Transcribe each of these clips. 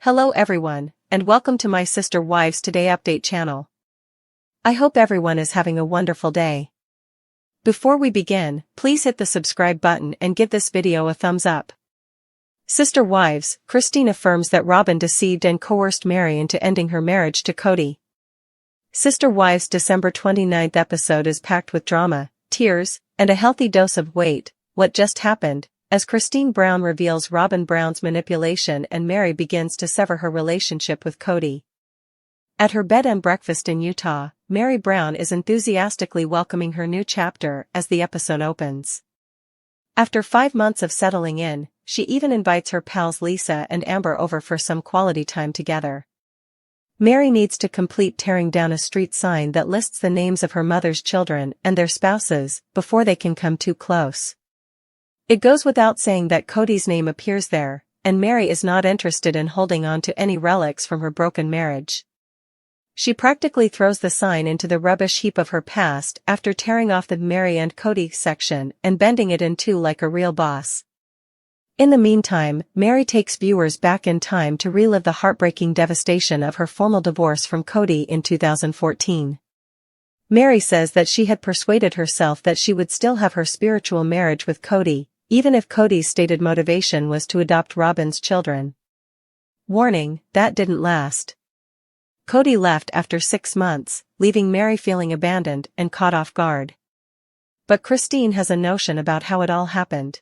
Hello everyone, and welcome to my Sister Wives Today Update channel. I hope everyone is having a wonderful day. Before we begin, please hit the subscribe button and give this video a thumbs up. Sister Wives, Christine affirms that Robyn deceived and coerced Meri into ending her marriage to Kody. Sister Wives' December 29th episode is packed with drama, tears, and a healthy dose of "wait, what just happened?" as Christine Brown reveals Robyn Brown's manipulation and Meri begins to sever her relationship with Kody. At her bed and breakfast in Utah, Meri Brown is enthusiastically welcoming her new chapter as the episode opens. After 5 months of settling in, she even invites her pals Lisa and Amber over for some quality time together. Meri needs to complete tearing down a street sign that lists the names of her mother's children and their spouses before they can come too close. It goes without saying that Kody's name appears there, and Meri is not interested in holding on to any relics from her broken marriage. She practically throws the sign into the rubbish heap of her past after tearing off the Meri and Kody section and bending it in two like a real boss. In the meantime, Meri takes viewers back in time to relive the heartbreaking devastation of her formal divorce from Kody in 2014. Meri says that she had persuaded herself that she would still have her spiritual marriage with Kody, even if Kody's stated motivation was to adopt Robyn's children. Warning, that didn't last. Kody left after 6 months, leaving Meri feeling abandoned and caught off guard. But Christine has a notion about how it all happened.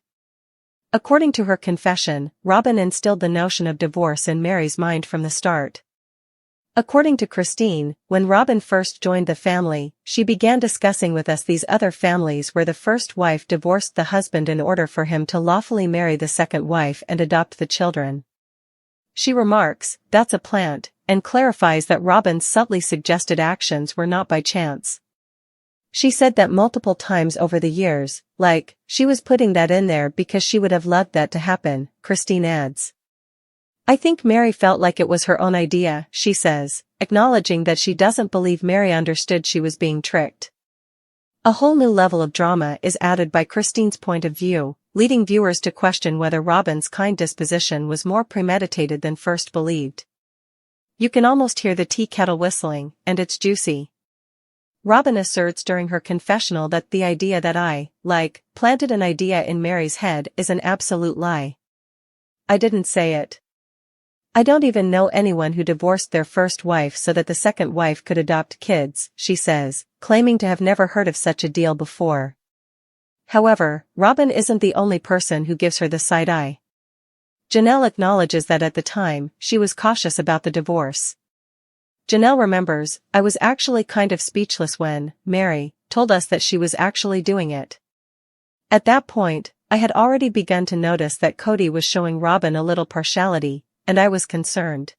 According to her confession, Robyn instilled the notion of divorce in Meri's mind from the start. According to Christine, when Robyn first joined the family, she began discussing with us these other families where the first wife divorced the husband in order for him to lawfully marry the second wife and adopt the children. She remarks, "That's a plant," and clarifies that Robyn's subtly suggested actions were not by chance. She said that multiple times over the years, like, she was putting that in there because she would have loved that to happen, Christine adds. "I think Meri felt like it was her own idea," she says, acknowledging that she doesn't believe Meri understood she was being tricked. A whole new level of drama is added by Christine's point of view, leading viewers to question whether Robyn's kind disposition was more premeditated than first believed. You can almost hear the tea kettle whistling, and it's juicy. Robyn asserts during her confessional that the idea that I, planted an idea in Meri's head is an absolute lie. "I didn't say it. I don't even know anyone who divorced their first wife so that the second wife could adopt kids," she says, claiming to have never heard of such a deal before. However, Robyn isn't the only person who gives her the side eye. Janelle acknowledges that at the time, she was cautious about the divorce. Janelle remembers, "I was actually kind of speechless when Meri told us that she was actually doing it. At that point, I had already begun to notice that Kody was showing Robyn a little partiality, and I was concerned."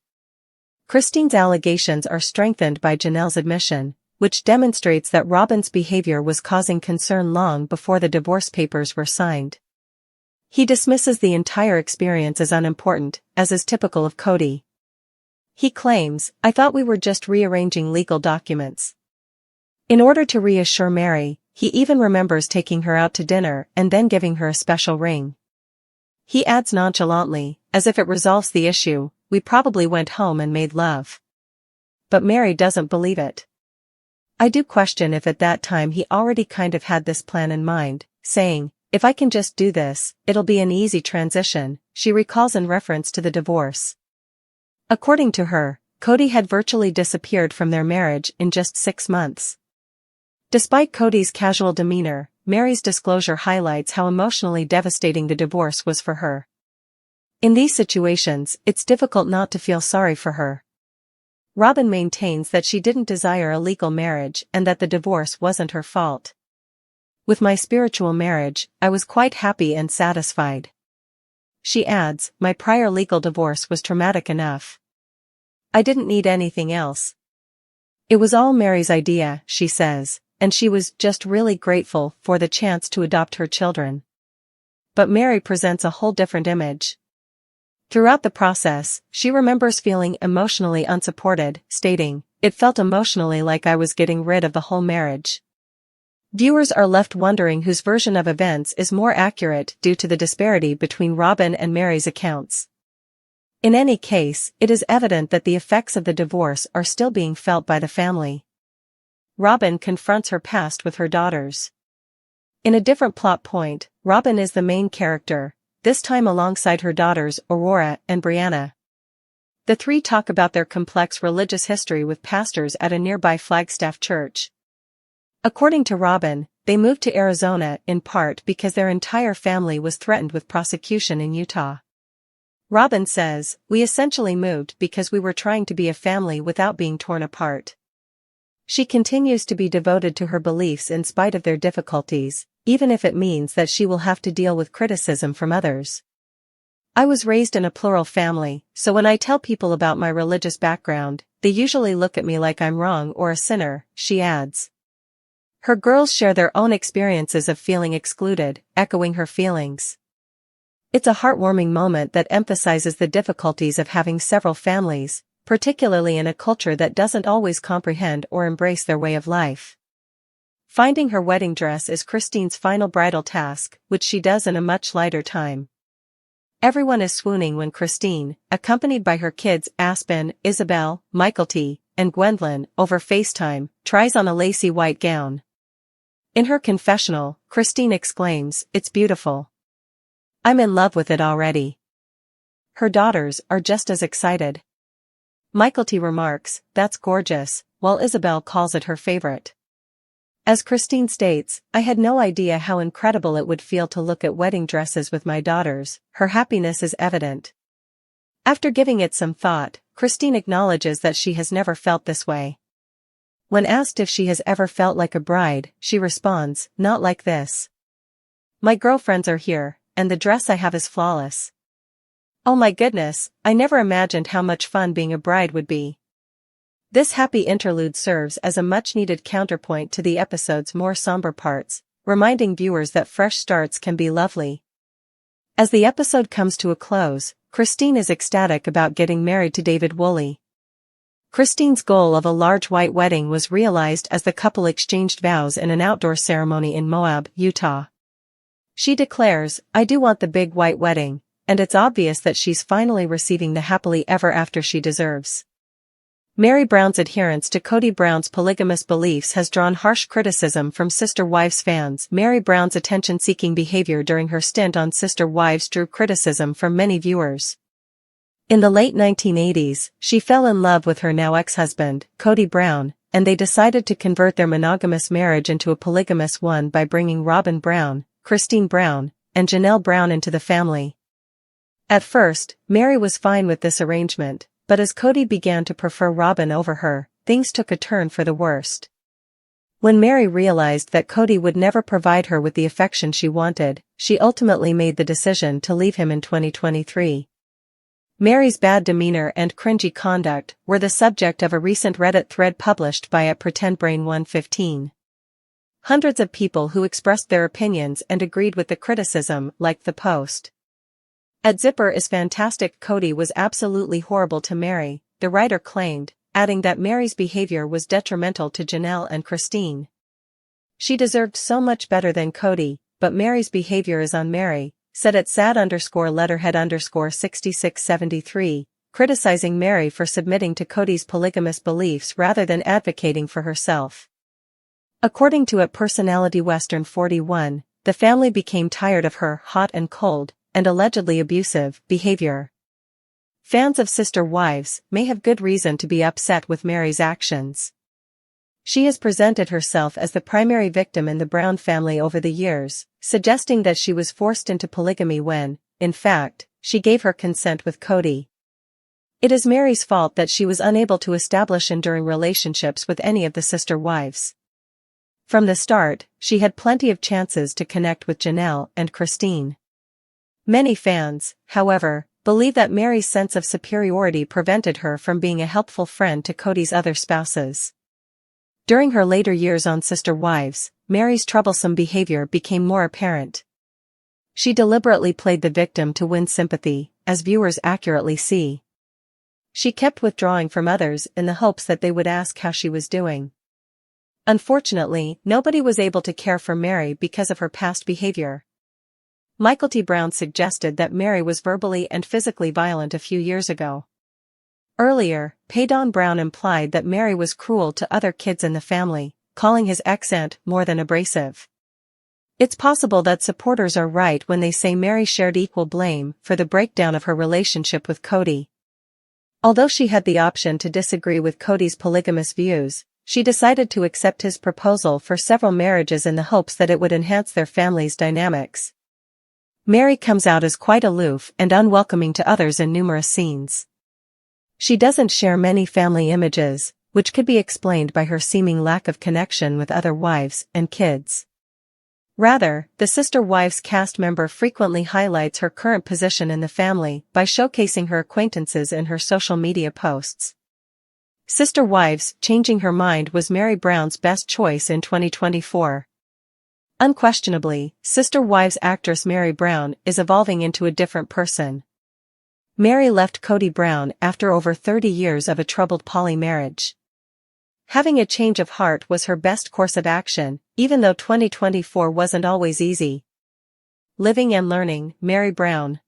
Christine's allegations are strengthened by Janelle's admission, which demonstrates that Robyn's behavior was causing concern long before the divorce papers were signed. He dismisses the entire experience as unimportant, as is typical of Kody. He claims, "I thought we were just rearranging legal documents." In order to reassure Meri, he even remembers taking her out to dinner and then giving her a special ring. He adds nonchalantly, as if it resolves the issue, "We probably went home and made love." But Meri doesn't believe it. "I do question if at that time he already kind of had this plan in mind, saying, 'If I can just do this, it'll be an easy transition,'" she recalls in reference to the divorce. According to her, Kody had virtually disappeared from their marriage in just 6 months. Despite Kody's casual demeanor, Meri's disclosure highlights how emotionally devastating the divorce was for her. In these situations, it's difficult not to feel sorry for her. Robyn maintains that she didn't desire a legal marriage and that the divorce wasn't her fault. "With my spiritual marriage, I was quite happy and satisfied." She adds, "My prior legal divorce was traumatic enough. I didn't need anything else." It was all Meri's idea, she says, and she was just really grateful for the chance to adopt her children. But Meri presents a whole different image. Throughout the process, she remembers feeling emotionally unsupported, stating, "It felt emotionally like I was getting rid of the whole marriage." Viewers are left wondering whose version of events is more accurate due to the disparity between Robyn and Meri's accounts. In any case, it is evident that the effects of the divorce are still being felt by the family. Robyn confronts her past with her daughters. In a different plot point, Robyn is the main character, this time alongside her daughters Aurora and Brianna. The three talk about their complex religious history with pastors at a nearby Flagstaff church. According to Robyn, they moved to Arizona in part because their entire family was threatened with prosecution in Utah. Robyn says, "We essentially moved because we were trying to be a family without being torn apart." She continues to be devoted to her beliefs in spite of their difficulties, even if it means that she will have to deal with criticism from others. "I was raised in a plural family, so when I tell people about my religious background, they usually look at me like I'm wrong or a sinner," she adds. Her girls share their own experiences of feeling excluded, echoing her feelings. It's a heartwarming moment that emphasizes the difficulties of having several families, particularly in a culture that doesn't always comprehend or embrace their way of life. Finding her wedding dress is Christine's final bridal task, which she does in a much lighter time. Everyone is swooning when Christine, accompanied by her kids Aspen, Isabel, Michael and Gwendolyn, over FaceTime, tries on a lacy white gown. In her confessional, Christine exclaims, "It's beautiful. I'm in love with it already." Her daughters are just as excited. Michael remarks, "That's gorgeous," while Isabel calls it her favorite. As Christine states, "I had no idea how incredible it would feel to look at wedding dresses with my daughters." Her happiness is evident. After giving it some thought, Christine acknowledges that she has never felt this way. When asked if she has ever felt like a bride, she responds, "Not like this. My girlfriends are here, and the dress I have is flawless. Oh my goodness, I never imagined how much fun being a bride would be." This happy interlude serves as a much-needed counterpoint to the episode's more somber parts, reminding viewers that fresh starts can be lovely. As the episode comes to a close, Christine is ecstatic about getting married to David Woolley. Christine's goal of a large white wedding was realized as the couple exchanged vows in an outdoor ceremony in Moab, Utah. She declares, "I do want the big white wedding," and it's obvious that she's finally receiving the happily ever after she deserves. Meri Brown's adherence to Kody Brown's polygamous beliefs has drawn harsh criticism from Sister Wives fans. Meri Brown's attention-seeking behavior during her stint on Sister Wives drew criticism from many viewers. In the late 1980s, she fell in love with her now ex-husband, Kody Brown, and they decided to convert their monogamous marriage into a polygamous one by bringing Robyn Brown, Christine Brown, and Janelle Brown into the family. At first, Meri was fine with this arrangement, but as Kody began to prefer Robyn over her, things took a turn for the worst. When Meri realized that Kody would never provide her with the affection she wanted, she ultimately made the decision to leave him in 2023. Meri's bad demeanor and cringy conduct were the subject of a recent Reddit thread published by @PretendBrain115. Hundreds of people who expressed their opinions and agreed with the criticism liked the post. @Zipper is fantastic. Kody was absolutely horrible to Meri, the writer claimed, adding that Meri's behavior was detrimental to Janelle and Christine. "She deserved so much better than Kody, but Meri's behavior is on Meri," said @sad_letterhead_6673, criticizing Meri for submitting to Kody's polygamous beliefs rather than advocating for herself. According to @PersonalityWestern41, the family became tired of her hot and cold, and allegedly abusive, behavior. Fans of Sister Wives may have good reason to be upset with Meri's actions. She has presented herself as the primary victim in the Brown family over the years, suggesting that she was forced into polygamy when, in fact, she gave her consent with Kody. It is Meri's fault that she was unable to establish enduring relationships with any of the sister wives. From the start, she had plenty of chances to connect with Janelle and Christine. Many fans, however, believe that Meri's sense of superiority prevented her from being a helpful friend to Kody's other spouses. During her later years on Sister Wives, Meri's troublesome behavior became more apparent. She deliberately played the victim to win sympathy, as viewers accurately see. She kept withdrawing from others in the hopes that they would ask how she was doing. Unfortunately, nobody was able to care for Meri because of her past behavior. Michael T. Brown suggested that Meri was verbally and physically violent a few years ago. Earlier, Paydon Brown implied that Meri was cruel to other kids in the family, calling his ex-aunt more than abrasive. It's possible that supporters are right when they say Meri shared equal blame for the breakdown of her relationship with Kody. Although she had the option to disagree with Kody's polygamous views, she decided to accept his proposal for several marriages in the hopes that it would enhance their family's dynamics. Meri comes out as quite aloof and unwelcoming to others in numerous scenes. She doesn't share many family images, which could be explained by her seeming lack of connection with other wives and kids. Rather, the Sister Wives cast member frequently highlights her current position in the family by showcasing her acquaintances in her social media posts. Sister Wives changing her mind was Meri Brown's best choice in 2024. Unquestionably, Sister Wives actress Meri Brown is evolving into a different person. Meri left Kody Brown after over 30 years of a troubled poly marriage. Having a change of heart was her best course of action, even though 2024 wasn't always easy. Living and learning, Meri Brown.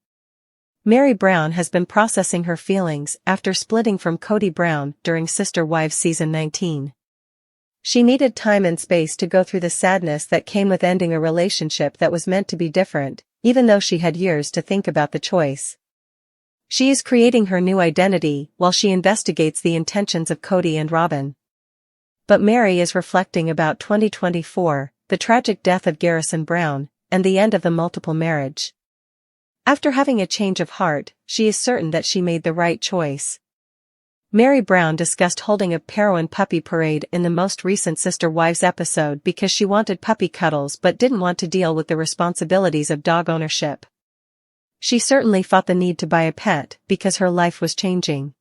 Meri Brown has been processing her feelings after splitting from Kody Brown during Sister Wives season 19. She needed time and space to go through the sadness that came with ending a relationship that was meant to be different, even though she had years to think about the choice. She is creating her new identity while she investigates the intentions of Kody and Robyn. But Meri is reflecting about 2024, the tragic death of Garrison Brown, and the end of the multiple marriage. After having a change of heart, she is certain that she made the right choice. Meri Brown discussed holding a Parowan puppy parade in the most recent Sister Wives episode because she wanted puppy cuddles but didn't want to deal with the responsibilities of dog ownership. She certainly fought the need to buy a pet because her life was changing.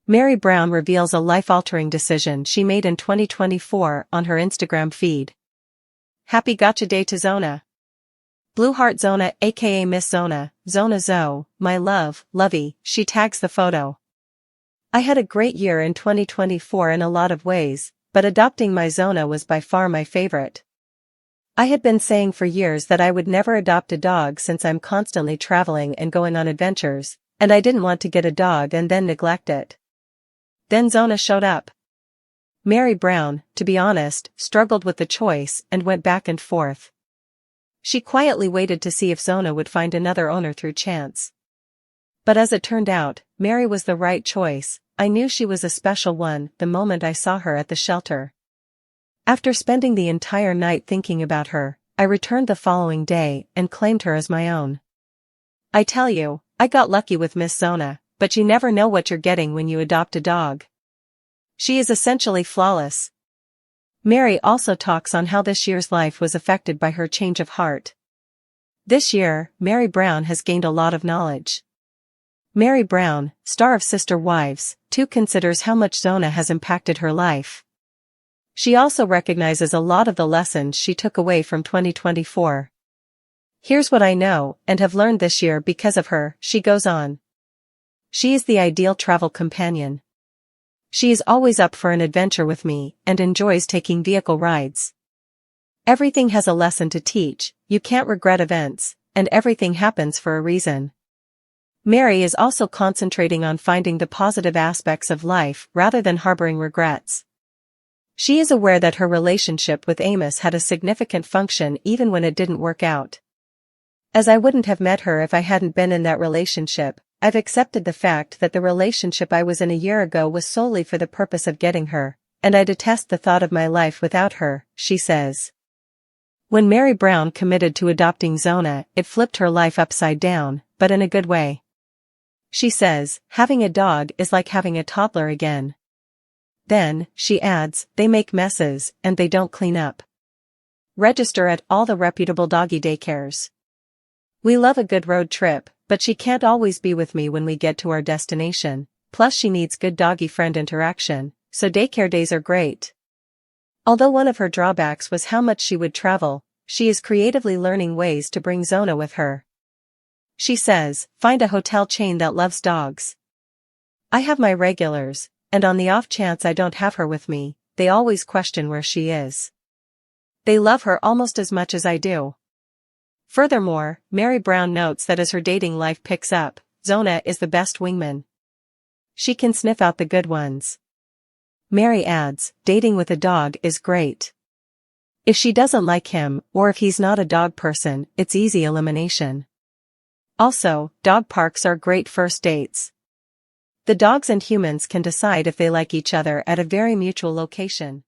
Meri Brown reveals a life-altering decision she made in 2024 on her Instagram feed. Happy Gotcha Day to Zona. Blue Heart Zona aka Miss Zona, Zona Zo, my love, lovey, she tags the photo. I had a great year in 2024 in a lot of ways, but adopting my Zona was by far my favorite. I had been saying for years that I would never adopt a dog since I'm constantly traveling and going on adventures, and I didn't want to get a dog and then neglect it. Then Zona showed up. Meri Brown, to be honest, struggled with the choice and went back and forth. She quietly waited to see if Zona would find another owner through chance. But as it turned out, Meri was the right choice. I knew she was a special one the moment I saw her at the shelter. After spending the entire night thinking about her, I returned the following day and claimed her as my own. I tell you, I got lucky with Miss Zona, but you never know what you're getting when you adopt a dog. She is essentially flawless. Meri also talks on how this year's life was affected by her change of heart. This year, Meri Brown has gained a lot of knowledge. Meri Brown, star of Sister Wives, too considers how much Zona has impacted her life. She also recognizes a lot of the lessons she took away from 2024. Here's what I know and have learned this year because of her, she goes on. She is the ideal travel companion. She is always up for an adventure with me and enjoys taking vehicle rides. Everything has a lesson to teach, you can't regret events, and everything happens for a reason. Meri is also concentrating on finding the positive aspects of life rather than harboring regrets. She is aware that her relationship with Amos had a significant function even when it didn't work out. As I wouldn't have met her if I hadn't been in that relationship, I've accepted the fact that the relationship I was in a year ago was solely for the purpose of getting her, and I detest the thought of my life without her, she says. When Meri Brown committed to adopting Zona, it flipped her life upside down, but in a good way. She says, having a dog is like having a toddler again. Then, she adds, they make messes, and they don't clean up. Register at all the reputable doggy daycares. We love a good road trip, but she can't always be with me when we get to our destination, plus she needs good doggy friend interaction, so daycare days are great. Although one of her drawbacks was how much she would travel, she is creatively learning ways to bring Zona with her. She says, find a hotel chain that loves dogs. I have my regulars, and on the off chance I don't have her with me, they always question where she is. They love her almost as much as I do. Furthermore, Meri Brown notes that as her dating life picks up, Zona is the best wingman. She can sniff out the good ones. Meri adds, dating with a dog is great. If she doesn't like him, or if he's not a dog person, it's easy elimination. Also, dog parks are great first dates. The dogs and humans can decide if they like each other at a very mutual location.